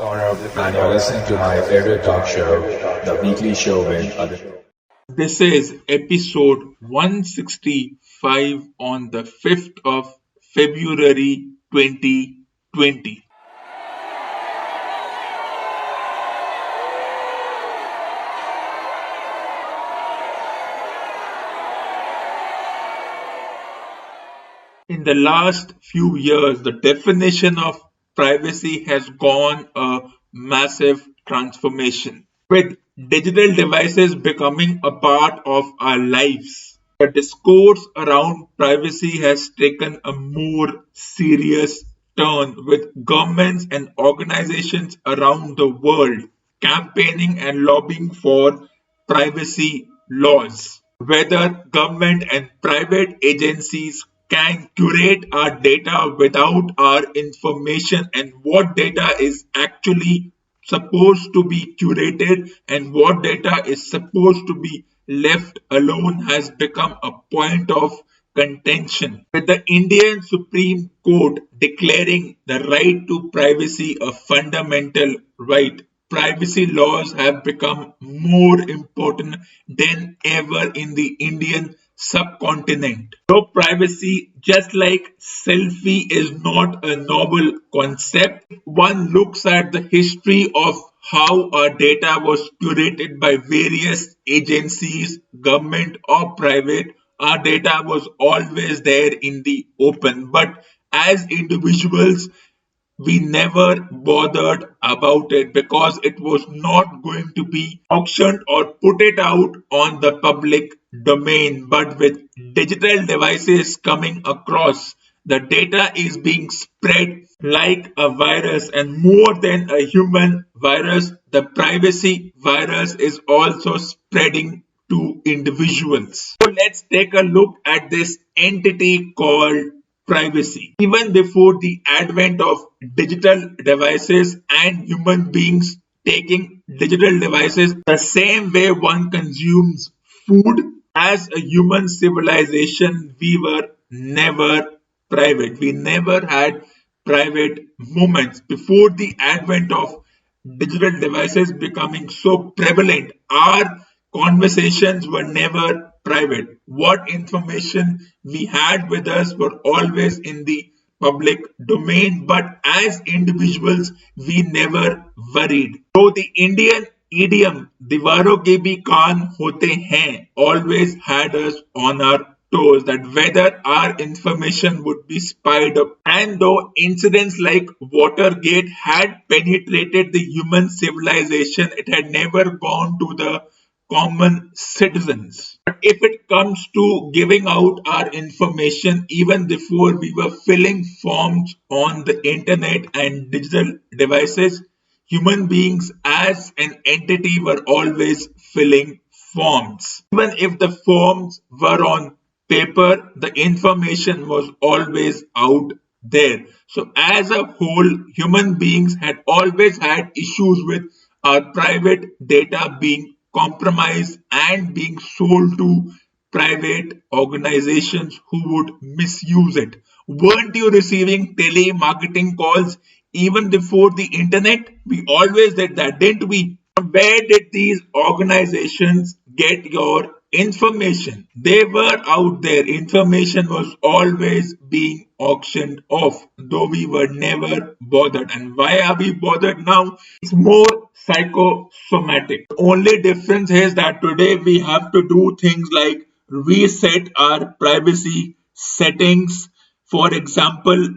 Saurabh, and you're listening to my favorite talk show, The Weekly Show with Aditya. This is episode 165 on the 5th of February 2020. In the last few years, the definition of privacy has gone a massive transformation. With digital devices becoming a part of our lives, the discourse around privacy has taken a more serious turn, with governments and organizations around the world campaigning and lobbying for privacy laws. Whether government and private agencies can curate our data without our information, and what data is actually supposed to be curated and what data is supposed to be left alone has become a point of contention, with the Indian Supreme Court declaring the right to privacy a fundamental right. Privacy laws have become more important than ever in the Indian subcontinent. Though privacy, just like selfie, is not a novel concept, one looks at the history of how our data was curated by various agencies, government or private. Our data was always there in the open, but as individuals, we never bothered about it because it was not going to be auctioned or put it out on the public domain. But with digital devices coming across, the data is being spread like a virus, and more than a human virus, the privacy virus is also spreading to individuals. So let's take a look at this entity called privacy. Even before the advent of digital devices and human beings taking digital devices, the same way one consumes food, as a human civilization, we were never private. We never had private moments. Before the advent of digital devices becoming so prevalent, our conversations were never private. What information we had with us were always in the public domain, but as individuals, we never worried. So the Indian idiom "दीवारों के भी कान होते हैं" always had us on our toes, that whether our information would be spied up. And though incidents like Watergate had penetrated the human civilization, it had never gone to the common citizens. But if it comes to giving out our information, even before we were filling forms on the internet and digital devices, human beings as an entity were always filling forms. Even if the forms were on paper, the information was always out there. So as a whole, human beings had always had issues with our private data being compromised and being sold to private organizations who would misuse it. Weren't you receiving telemarketing calls even before the internet? We always did that, didn't we? Where did these organizations get your information? They were out there. Information was always being auctioned off, though we were never bothered. And why are we bothered now? It's more psychosomatic. The only difference is that today we have to do things like reset our privacy settings. For example,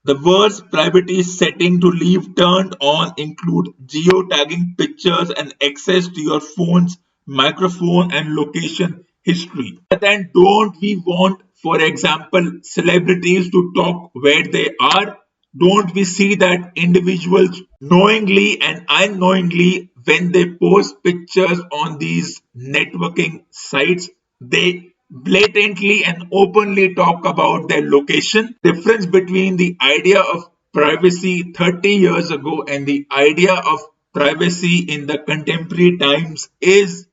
the worst privacy setting to leave turned on include geotagging pictures and access to your phone's microphone and location history. But then don't we want, for example, celebrities to talk where they are? Don't we see that individuals knowingly and unknowingly, when they post pictures on these networking sites, they blatantly and openly talk about their location? Difference between the idea of privacy 30 years ago and the idea of privacy in the contemporary times is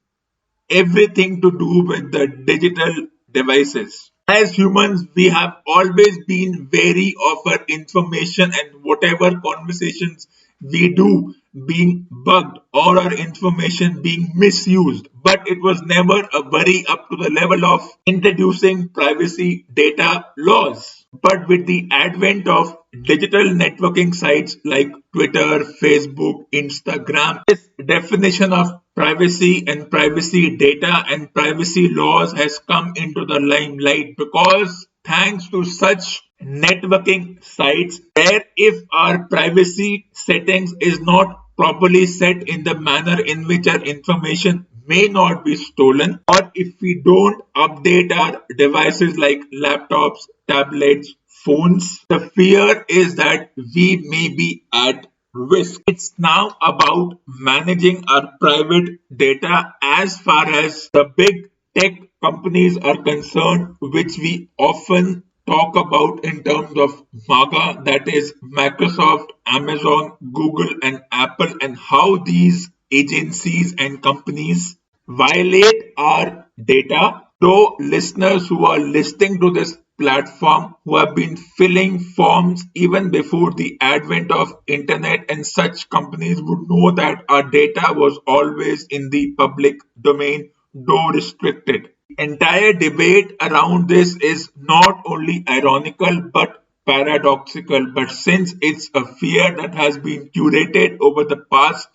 everything to do with the digital devices. As humans, we have always been wary of our information and whatever conversations we do being bugged or our information being misused, but it was never a worry up to the level of introducing privacy data laws. But with the advent of digital networking sites like Twitter, Facebook, Instagram, this definition of privacy and privacy data and privacy laws has come into the limelight because thanks to such networking sites where if our privacy settings is not properly set in the manner in which our information may not be stolen, or if we don't update our devices like laptops, tablets, phones, the fear is that we may be at risk. It's now about managing our private data as far as the big tech companies are concerned, which we often talk about in terms of MAGA, that is Microsoft, Amazon, Google, and Apple, and how these agencies and companies violate our data. Though listeners who are listening to this platform who have been filling forms even before the advent of internet and such companies would know that our data was always in the public domain, though restricted. Entire debate around this is not only ironical but paradoxical, but since it's a fear that has been curated over the past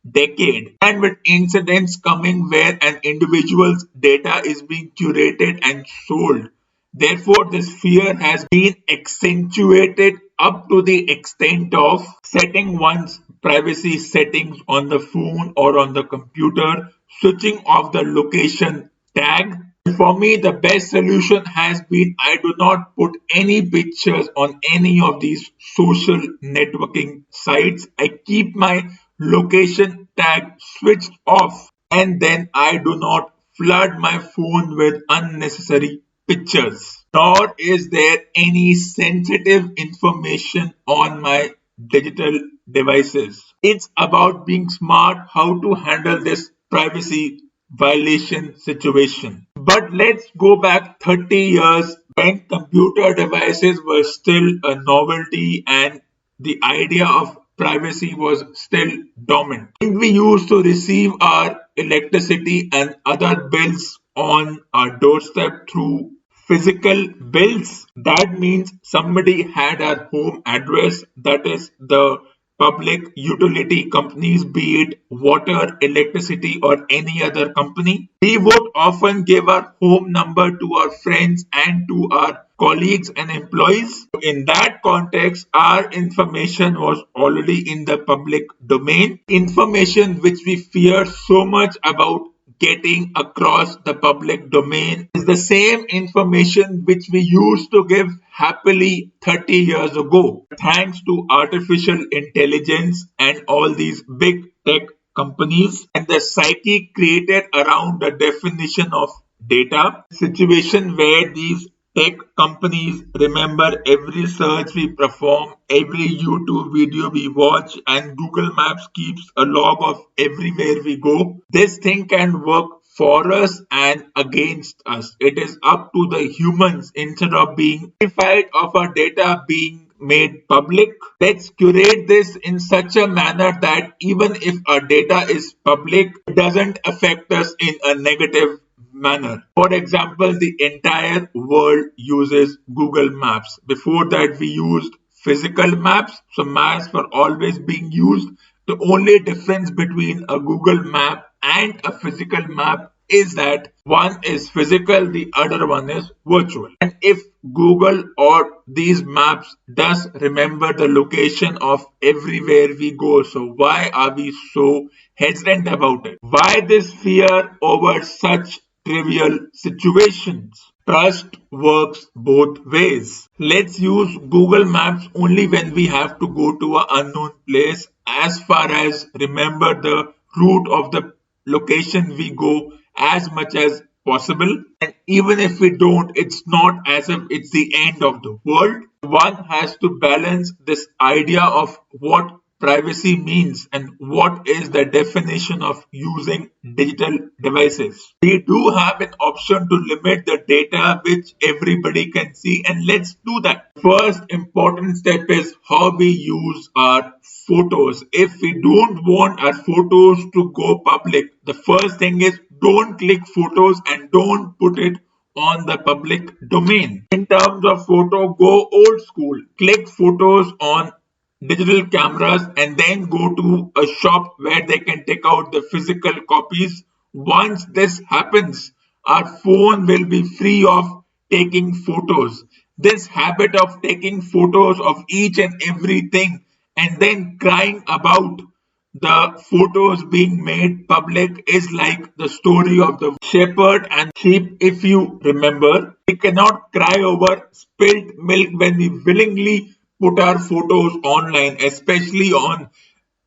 decade, and with incidents coming where an individual's data is being curated and sold, therefore this fear has been accentuated up to the extent of setting one's privacy settings on the phone or on the computer, switching off the location tag. For me, the best solution has been I do not put any pictures on any of these social networking sites. I keep my location tag switched off, and then I do not flood my phone with unnecessary pictures. Nor is there any sensitive information on my digital devices. It's about being smart how to handle this privacy violation situation. But let's go back 30 years when computer devices were still a novelty and the idea of privacy was still dominant. We used to receive our electricity and other bills on our doorstep through physical bills. That means somebody had our home address, that is the public utility companies, be it water, electricity, or any other company. We would often give our home number to our friends and to our colleagues and employees. In that context, our information was already in the public domain. Information which we fear so much about getting across the public domain is the same information which we used to give happily 30 years ago. Thanks to artificial intelligence and all these big tech companies and the psyche created around the definition of data, situation where these tech companies remember every search we perform, every YouTube video we watch, and Google Maps keeps a log of everywhere we go. This thing can work for us and against us. It is up to the humans instead of being terrified of our data being made public. Let's curate this in such a manner that even if our data is public, it doesn't affect us in a negative manner. For example, the entire world uses Google Maps. Before that, we used physical maps. So maps were always being used. The only difference between a Google map and a physical map is that one is physical, the other one is virtual. And if Google or these maps does remember the location of everywhere we go, so why are we so hesitant about it? Why this fear over such trivial situations? Trust works both ways. Let's use Google Maps only when we have to go to an unknown place, as far as remember the route of the location we go as much as possible. And even if we don't, it's not as if it's the end of the world. One has to balance this idea of what privacy means and what is the definition of using digital devices. We do have an option to limit the data which everybody can see, and let's do that. First important step is how we use our photos. If we don't want our photos to go public, the first thing is don't click photos and don't put it on the public domain. In terms of photo, go old school. Click photos on digital cameras and then go to a shop where they can take out the physical copies. Once this happens, our phone will be free of taking photos. This habit of taking photos of each and everything and then crying about the photos being made public is like the story of the shepherd and sheep. If you remember, we cannot cry over spilt milk when we willingly put our photos online, especially on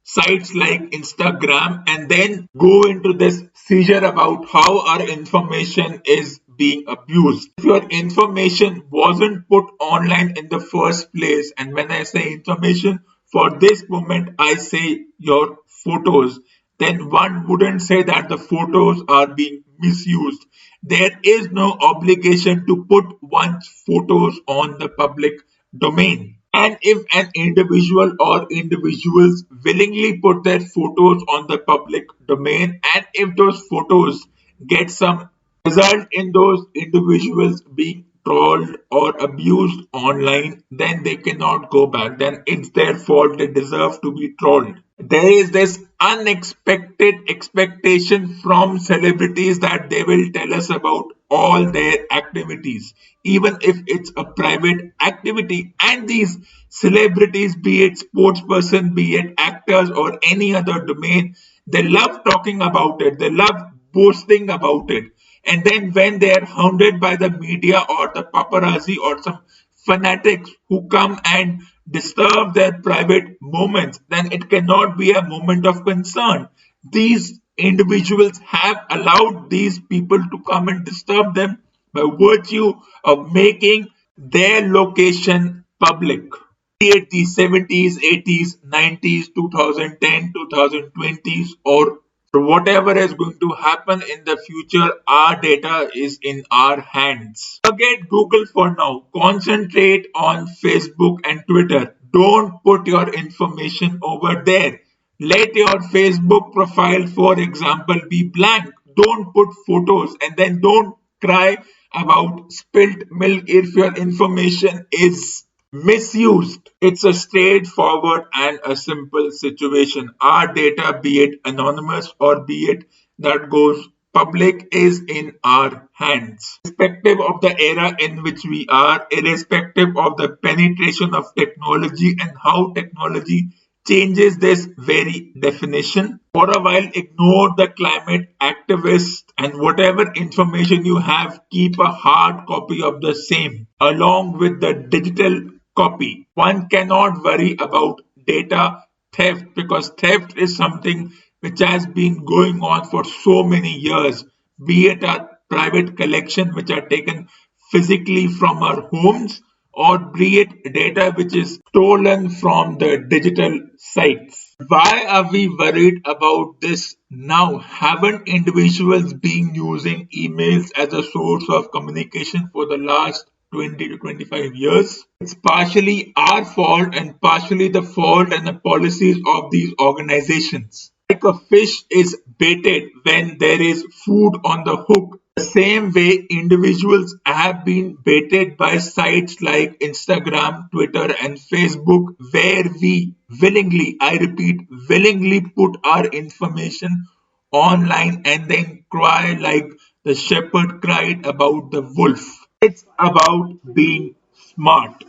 sites like Instagram, and then go into this seizure about how our information is being abused. If your information wasn't put online in the first place, and when I say information, for this moment I say your photos, then one wouldn't say that the photos are being misused. There is no obligation to put one's photos on the public domain. And if an individual or individuals willingly put their photos on the public domain, and if those photos get some result in those individuals being trolled or abused online, then they cannot go back. Then it's their fault. They deserve to be trolled. There is this unexpected expectation from celebrities that they will tell us about all their activities, even if it's a private activity. And these celebrities, be it sports person, be it actors or any other domain, they love talking about it. They love boasting about it. And then when they are hounded by the media or the paparazzi or some fanatics who come and disturb their private moments, then it cannot be a moment of concern. These individuals have allowed these people to come and disturb them by virtue of making their location public. Be it the 70s, 80s, 90s, 2010, 2020s, or whatever is going to happen in the future, our data is in our hands. Forget Google for now. Concentrate on Facebook and Twitter. Don't put your information over there. Let your Facebook profile, for example, be blank. Don't put photos and then don't cry about spilt milk if your information is misused. It's a straightforward and a simple situation. Our data, be it anonymous or be it that goes public, is in our hands. Irrespective of the era in which we are, irrespective of the penetration of technology and how technology changes this very definition. For a while, ignore the climate activists and whatever information you have, keep a hard copy of the same along with the digital copy. One cannot worry about data theft because theft is something which has been going on for so many years, be it a private collection which are taken physically from our homes or be it data which is stolen from the digital sites. Why are we worried about this now? Haven't individuals been using emails as a source of communication for the last 20 to 25 years? It's partially our fault and partially the fault and the policies of these organizations. Like a fish is baited when there is food on the hook, the same way individuals have been baited by sites like Instagram, Twitter, and Facebook, where we willingly, I repeat, willingly put our information online and then cry like the shepherd cried about the wolf. It's about being smart.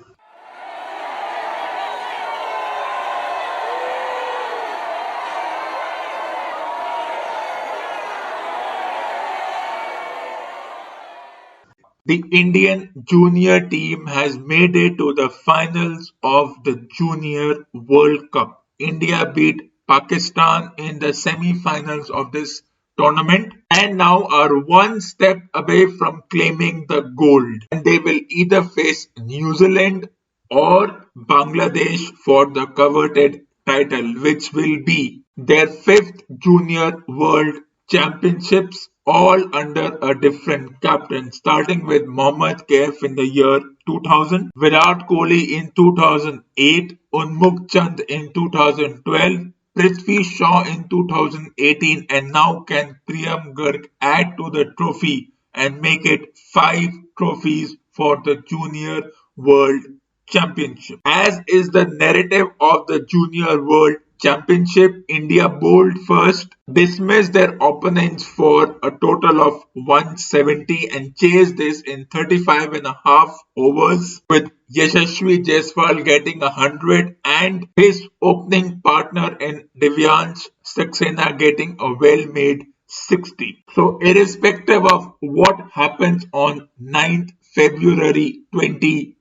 The Indian junior team has made it to the finals of the Junior World Cup. India beat Pakistan in the semi-finals of this tournament and now are one step away from claiming the gold. And they will either face New Zealand or Bangladesh for the coveted title, which will be their fifth Junior World Championships, all under a different captain, starting with Mohammad Kaif in the year 2000, Virat Kohli in 2008, Unmukh Chand in 2012, Prithvi Shaw in 2018, and now can Priyam Garg add to the trophy and make it 5 trophies for the Junior World Championship. As is the narrative of the Junior World Championship, India bowled first, dismissed their opponents for a total of 170 and chased this in 35 and a half overs, with Yashasvi Jaiswal getting 100 and his opening partner in Divyansh Saxena getting a well-made 60. So irrespective of what happens on 9th February 2020,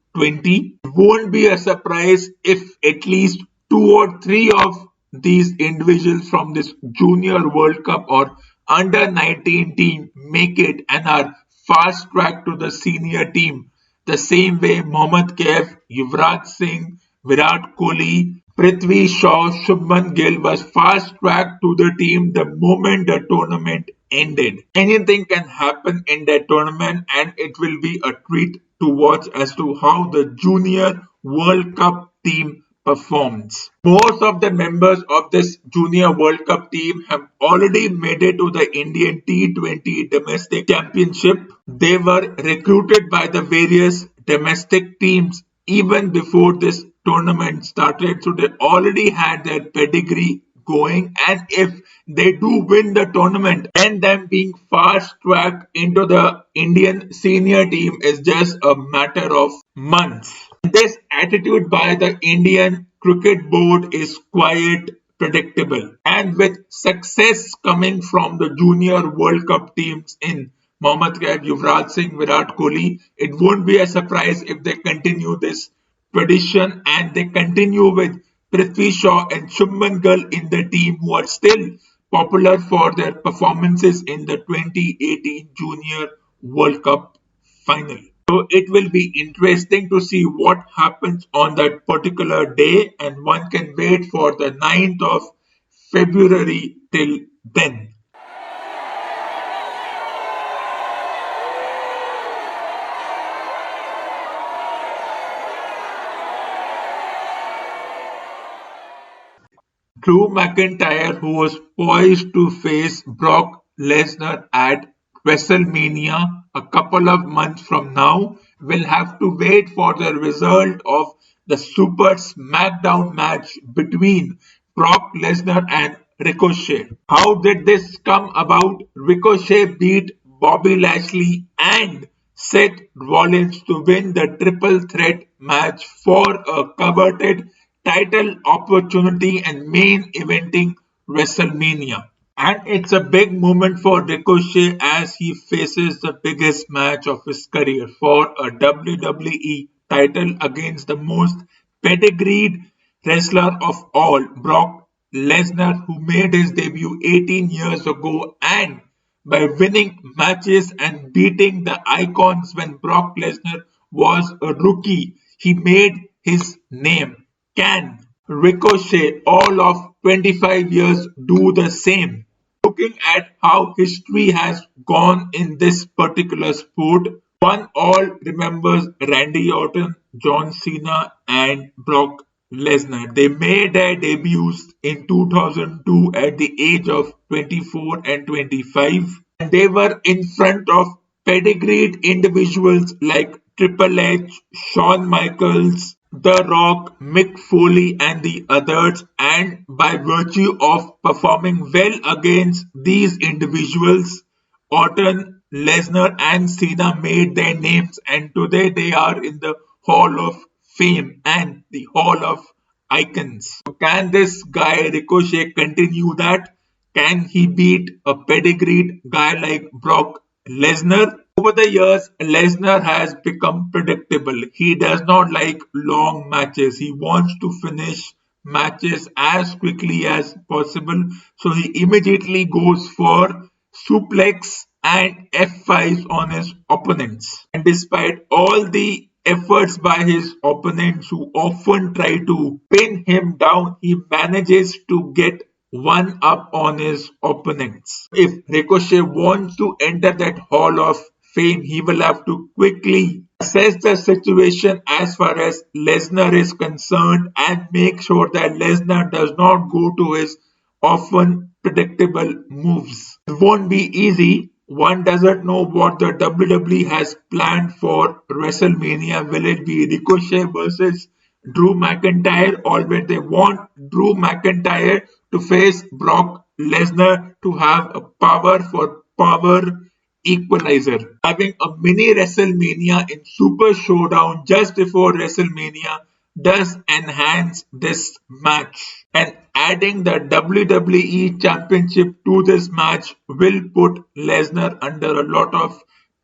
it won't be a surprise if at least 2 or 3 of these individuals from this Junior World Cup or under 19 team make it and are fast tracked to the senior team. The same way Mohammad Kaif, Yuvraj Singh, Virat Kohli, Prithvi Shaw, Shubman Gill was fast tracked to the team the moment the tournament ended. Anything can happen in that tournament and it will be a treat to watch as to how the Junior World Cup team performs. Most of the members of this Junior World Cup team have already made it to the Indian T20 domestic championship. They were recruited by the various domestic teams even before this tournament started, so they already had their pedigree going, and if they do win the tournament, then them being fast tracked into the Indian senior team is just a matter of months. This attitude by the Indian Cricket Board is quite predictable, and with success coming from the Junior World Cup teams in Mohammad Kaif, Yuvraj Singh, Virat Kohli, it won't be a surprise if they continue this tradition and they continue with Prithvi Shaw and Shubman Gill in the team, who are still popular for their performances in the 2018 Junior World Cup final. So it will be interesting to see what happens on that particular day, and one can wait for the 9th of February till then. Drew McIntyre, who was poised to face Brock Lesnar at WrestleMania a couple of months from now, will have to wait for the result of the Super SmackDown match between Brock Lesnar and Ricochet. How did this come about? Ricochet beat Bobby Lashley and Seth Rollins to win the triple threat match for a coveted title opportunity and main eventing WrestleMania. And it's a big moment for Ricochet as he faces the biggest match of his career for a WWE title against the most pedigreed wrestler of all, Brock Lesnar, who made his debut 18 years ago, and by winning matches and beating the icons when Brock Lesnar was a rookie, he made his name. Can Ricochet, all of 25 years, do the same? Looking at how history has gone in this particular sport, one all remembers Randy Orton, John Cena, and Brock Lesnar. They made their debuts in 2002 at the age of 24 and 25, and they were in front of pedigreed individuals like Triple H, Shawn Michaels, The Rock, Mick Foley, and the others, and by virtue of performing well against these individuals, Orton, Lesnar, and Cena made their names, and today they are in the Hall of Fame and the Hall of Icons. So can this guy Ricochet continue that? Can he beat a pedigreed guy like Brock Lesnar? Over the years, Lesnar has become predictable. He does not like long matches. He wants to finish matches as quickly as possible. So he immediately goes for suplex and F5s on his opponents. And despite all the efforts by his opponents who often try to pin him down, he manages to get one up on his opponents. If Ricochet wants to enter that Hall of Fame, he will have to quickly assess the situation as far as Lesnar is concerned and make sure that Lesnar does not go to his often predictable moves. It won't be easy. One doesn't know what the WWE has planned for WrestleMania. Will it be Ricochet versus Drew McIntyre, or will they want Drew McIntyre to face Brock Lesnar to have a power for power equalizer? Having a mini WrestleMania in Super Showdown just before WrestleMania does enhance this match, and adding the WWE Championship to this match will put Lesnar under a lot of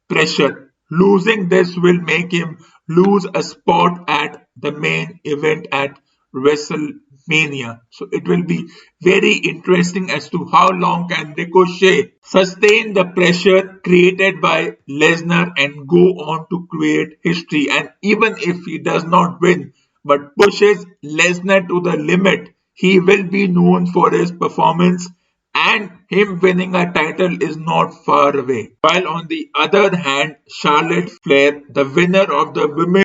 pressure. Losing this will make him lose a spot at the main event at WrestleMania. So it will be very interesting as to how long can Ricochet sustain the pressure created by Lesnar and go on to create history. And even if he does not win but pushes Lesnar to the limit, he will be known for his performance, and him winning a title is not far away. While on the other hand, Charlotte Flair, the winner of the Women's